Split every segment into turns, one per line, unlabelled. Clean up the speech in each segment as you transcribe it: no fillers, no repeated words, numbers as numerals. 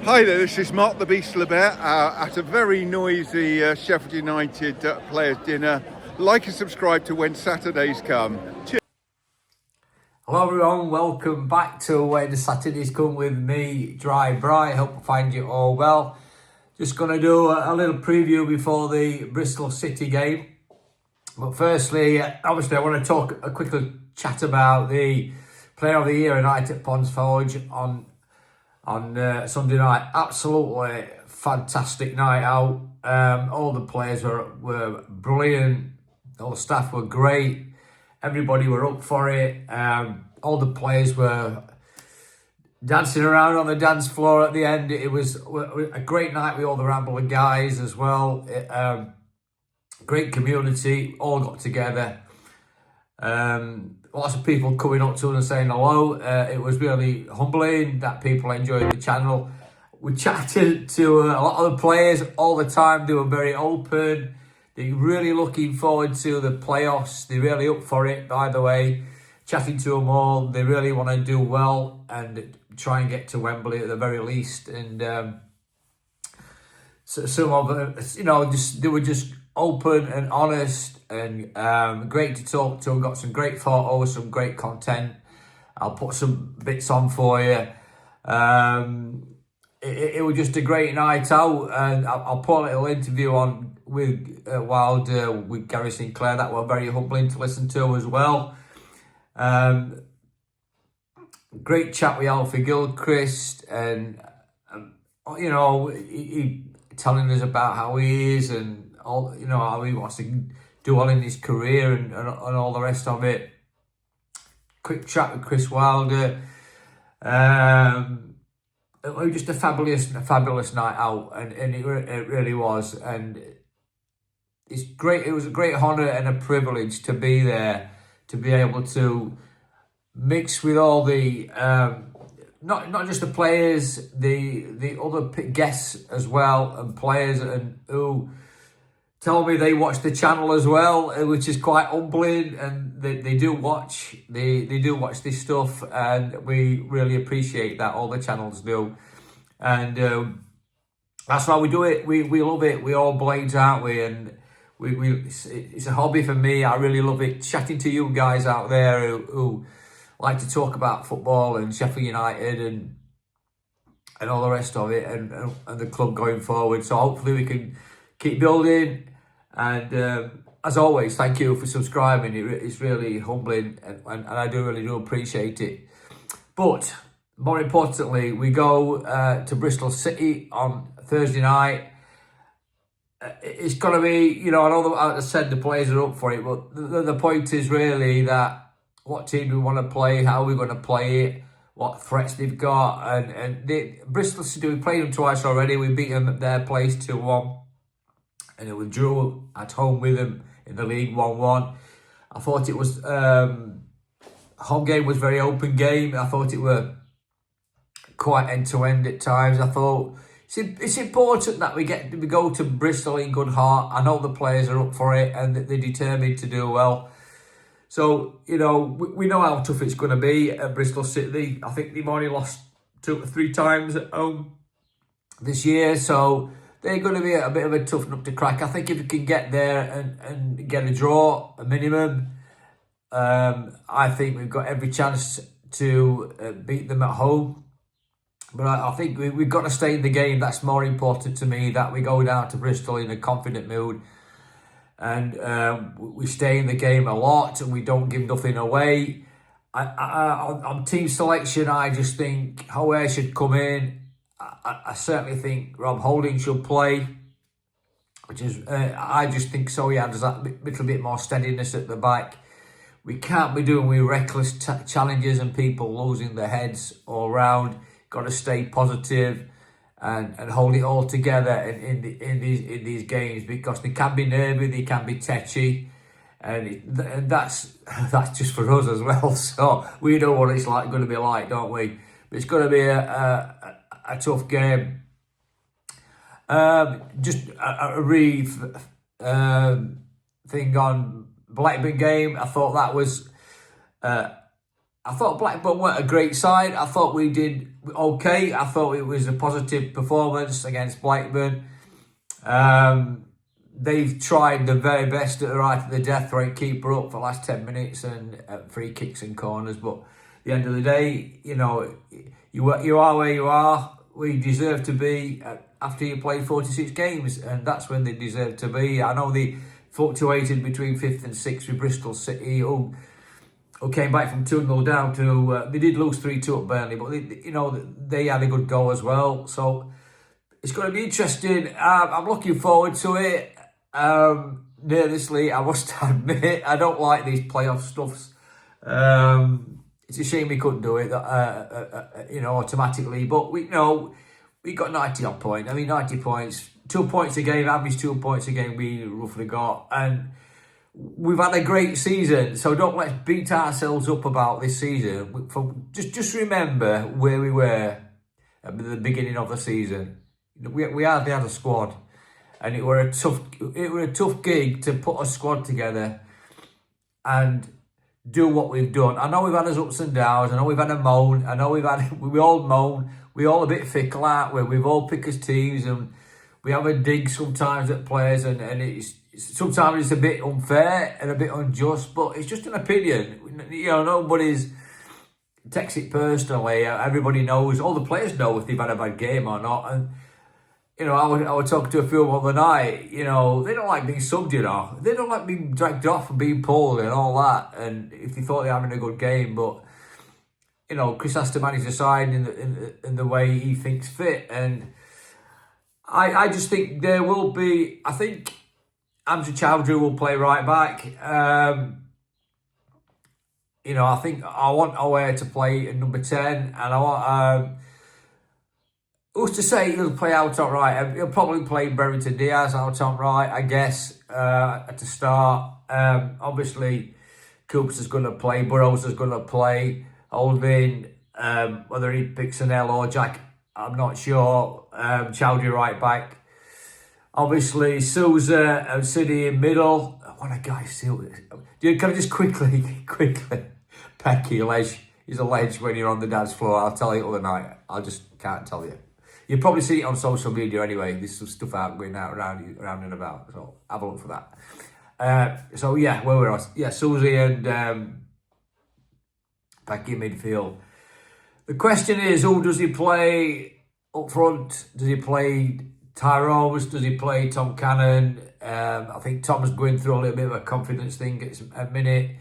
Hi there, this is Mark the Beast Lebet at a very noisy Sheffield United players' dinner. Like and subscribe to when Saturdays come. Cheers.
Hello everyone, welcome back to When Saturdays Come with me, Dry Bright. Hope I find you all well. Just going to do a little preview before the Bristol City game. But firstly, obviously I want to talk a quick chat about the Player of the Year night at Ponds Forge on Sunday night. Absolutely fantastic night out. All the players were brilliant. All the staff were great. Everybody were up for it. All the players were dancing around on the dance floor at the end. It was a great night with all the Rambler guys as well. Great community, all got together. Lots of people coming up to us and saying hello. It was really humbling that people enjoyed the channel. We chatted to a lot of the players all the time. They were very open. They're really looking forward to the playoffs. They're really up for it, by the way. Chatting to them all, they really want to do well and try and get to Wembley at the very least. And so some of them, they were just open and honest and great to talk to. Got some great photos, some great content. I'll put some bits on for you. It was just a great night out, and I'll put a little interview on with Wilder with Gary Sinclair. That was very humbling to listen to as well. Great chat with Alfie Gilchrist, and he telling us about how he is and all, how he wants to do well in his career and all the rest of it. Quick chat with Chris Wilder. It was just a fabulous night out, and it really was. And it's great. It was a great honour and a privilege to be there, to be able to mix with all the not just the players, the other guests as well, and players and who tell me they watch the channel as well, which is quite humbling, and they do watch this stuff, and we really appreciate that. All the channels do, and that's why we do it. We love it. We all blades, aren't we? And it's a hobby for me. I really love it, chatting to you guys out there who like to talk about football and Sheffield United and all the rest of it, and the club going forward. So hopefully we can keep building. And as always, thank you for subscribing. It's really humbling, and I really do appreciate it. But more importantly, we go to Bristol City on Thursday night. It's going to be, I know that, as I said, the players are up for it, but the point is really that what team we want to play, how we're going to play it, what threats they've got. And Bristol City, we played them twice already. We beat them at their place 2-1. And it was drew at home with them in the league 1-1. I thought it was home game was very open game. I thought it were quite end to end at times. I thought it's important that we go to Bristol in good heart. I know the players are up for it and they're determined to do well. So we know how tough it's going to be at Bristol City. I think they've only lost 2 or 3 times at home this year, so they're going to be a bit of a tough nut to crack. I think if we can get there and get a draw, a minimum, I think we've got every chance to beat them at home. But I think we've got to stay in the game. That's more important to me, that we go down to Bristol in a confident mood. And we stay in the game a lot and we don't give nothing away. On team selection, I just think Hoare should come in. I certainly think Rob Holding should play, which is, I just think so. He adds that little bit more steadiness at the back. We can't be doing with reckless challenges and people losing their heads all round. Got to stay positive and hold it all together in these games, because they can be nervy, they can be tetchy, and that's just for us as well. So we know what it's going to be like, don't we? But it's going to be a tough game. Just a brief thing on Blackburn game. I thought that was I thought Blackburn weren't a great side. I thought we did okay. I thought it was a positive performance against Blackburn. They've tried the very best at the right of the death rate, keeper up for the last 10 minutes and free kicks and corners. But at the end of the day, you know, you are where you are. We deserve to be after you play 46 games, and that's when they deserve to be. I know they fluctuated between 5th and 6th with Bristol City, who came back from 2-0 down to... they did lose 3-2 at Burnley, but they had a good goal as well. So it's going to be interesting. I'm looking forward to it. Nervously, I must admit, I don't like these playoff stuffs. It's a shame we couldn't do it, automatically. But we got 90 odd points. I mean, 90 points, 2 points a game, average 2 points a game we roughly got. And we've had a great season, so don't let's beat ourselves up about this season. Just remember where we were at the beginning of the season. We hardly had a squad, and it were a tough gig to put a squad together and do what we've done. I know we've had our ups and downs. I know we've had a moan. I know we all moan. We all a bit fickle, aren't we? We've all picked as teams, and we have a dig sometimes at players, and sometimes it's a bit unfair and a bit unjust, but it's just an opinion. Nobody's takes it personally. Everybody knows, all the players know if they've had a bad game or not. And I was talking to a few the other night. They don't like being subbed. They don't like being dragged off and being pulled and all that. And if they thought they're having a good game, but Chris has to manage the side in the way he thinks fit. And I just think there will be. I think Amjad Chowdhury will play right back. I think I want Ower to play at number 10, and I want. Who's to say he'll play out on right? He'll probably play Berrington Diaz out on right, I guess, to start. Obviously, Coops is going to play, Burrows is going to play, Oldvin, whether he picks an L or Jack, I'm not sure. Chowdhury right back. Obviously, Souza and City in middle. What a guy, Souza. Can I just quickly, Pecky, ledge. He's a ledge when you're on the dance floor. I'll tell you other night. I just can't tell you. You'll probably see it on social media anyway. There's some stuff out going out around and about. So have a look for that. Where were I? Yeah, Susie and Pecky midfield. The question is, who does he play up front? Does he play Tyrone? Does he play Tom Cannon? I think Tom's going through a little bit of a confidence thing at a minute.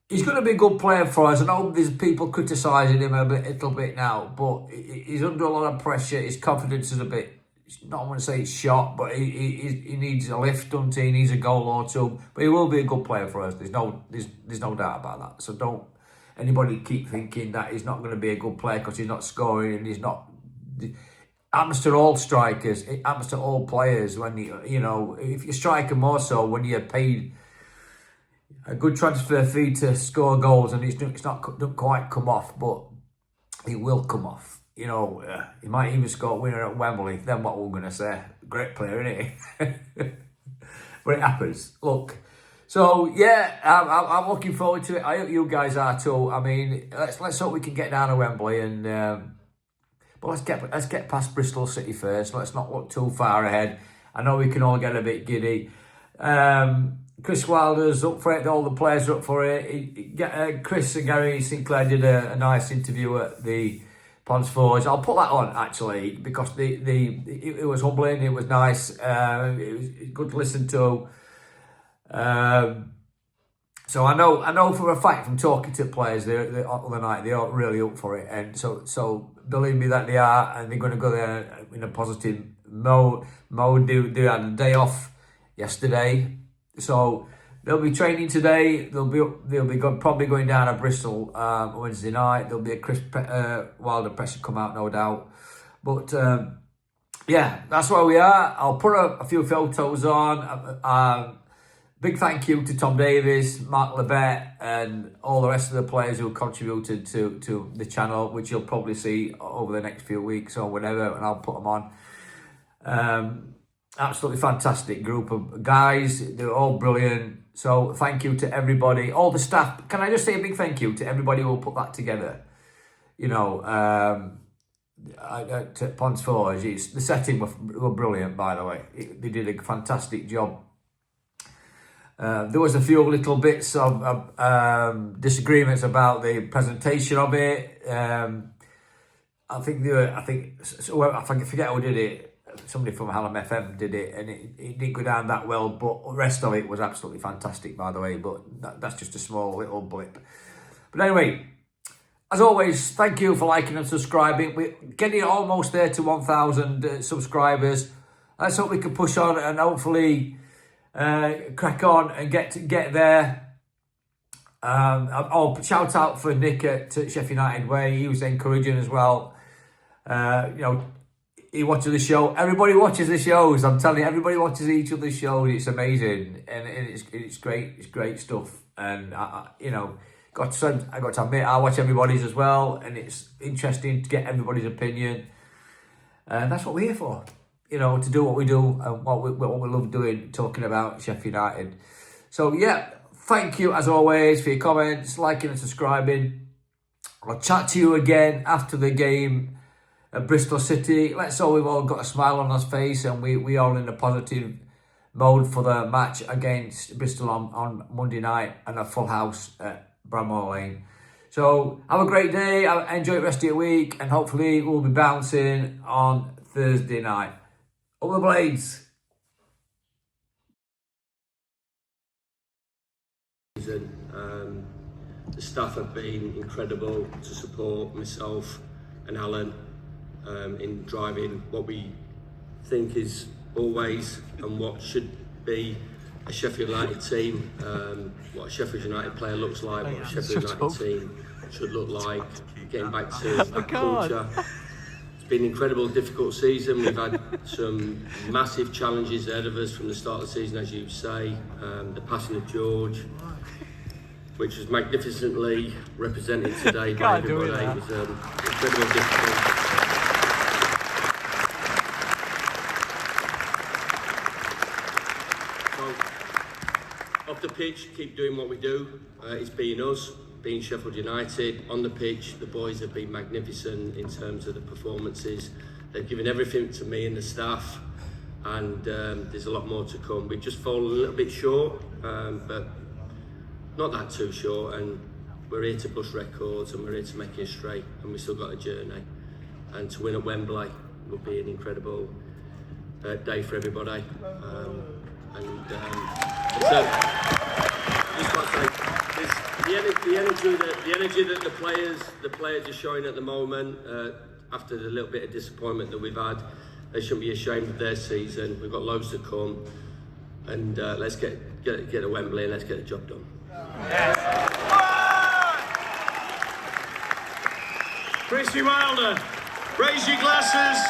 He's going to be a good player for us. I know there's people criticising him a little bit now, but he's under a lot of pressure. His confidence is a bit, not want to say it's shot, but he needs a lift, doesn't he? He needs a goal or two. But he will be a good player for us. There's no doubt about that. So don't anybody keep thinking that he's not going to be a good player because he's not scoring and he's not. It happens to all strikers. It happens to all players when if you're striking more so when you're paid a good transfer fee to score goals and it's not don't quite come off, but it will come off. He might even score a winner at Wembley. Then what we're going to say? Great player, isn't he? But it happens. Look. So yeah, I'm looking forward to it. I hope you guys are too. I mean, let's hope we can get down to Wembley and. But let's get past Bristol City first. Let's not look too far ahead. I know we can all get a bit giddy. Chris Wilder's up for it. All the players are up for it. Chris and Gary Sinclair did a nice interview at the Ponds Forge. I'll put that on actually because it was humbling. It was nice. It was good to listen to. So I know for a fact from talking to players the other night, they are really up for it, and so believe me that they are, and they're going to go there in a positive mode. They had a day off yesterday, so they'll be training today. They'll be probably going down to Bristol Wednesday night. There'll be a Chris Wilder pressure come out, no doubt. But yeah, that's where we are. I'll put a few photos on. Big thank you to Tom Davies, Mark Lebet, and all the rest of the players who contributed to the channel, which you'll probably see over the next few weeks or whatever, and I'll put them on. absolutely fantastic group of guys. They're all brilliant. So thank you to everybody, all the staff. Can I just say a big thank you to everybody who put that together? You know, to Ponce Forge, the setting were brilliant, by the way. They did a fantastic job. There was a few little bits of disagreements about the presentation of it. I forget who did it. Somebody from Hallam FM did it, and it didn't go down that well. But the rest of it was absolutely fantastic, by the way. But that's just a small little blip. But anyway, as always, thank you for liking and subscribing. We're getting almost there to 1,000 subscribers. Let's hope we can push on and hopefully crack on and get there. Shout out for Nick at Sheffield United Way. He was encouraging as well. You know, he watches the show. Everybody watches the shows. I'm telling you, everybody watches each other's shows. It's amazing, and it's great. It's great stuff. And you know, I got to admit, I watch everybody's as well, and it's interesting to get everybody's opinion. And that's what we're here for. You know, to do what we do and what we love doing, talking about Sheffield United. So yeah, thank you as always for your comments, liking and subscribing. I'll chat to you again after the game at Bristol City. Let's hope we've all got a smile on our face and we all in a positive mode for the match against Bristol on Monday night and a full house at Bramall Lane. So have a great day, enjoy the rest of your week, and hopefully we'll be bouncing on Thursday night. Up the Blades!
The staff have been incredible to support myself and Alan in driving what we think is always and what should be a Sheffield United team, what a Sheffield United player looks like, what a Sheffield United team should look like, getting back to that culture. It's been an incredible, difficult season. We've had some massive challenges ahead of us from the start of the season, as you say. The passing of George, which was magnificently represented today by everybody. It was incredibly difficult. Off the pitch, keep doing what we do. It's being us, being Sheffield United. On the pitch, the boys have been magnificent in terms of the performances. They've given everything to me and the staff, and there's a lot more to come. We've just fallen a little bit short, but not that too short, and we're here to bust records and we're here to make history, and we've still got a journey. And to win at Wembley will be an incredible day for everybody. The energy that the players are showing at the moment, after the little bit of disappointment that we've had, they shouldn't be ashamed of their season. We've got loads to come, and let's get to Wembley and let's get the job done. Yes.
Chrissy Wilder, raise your glasses.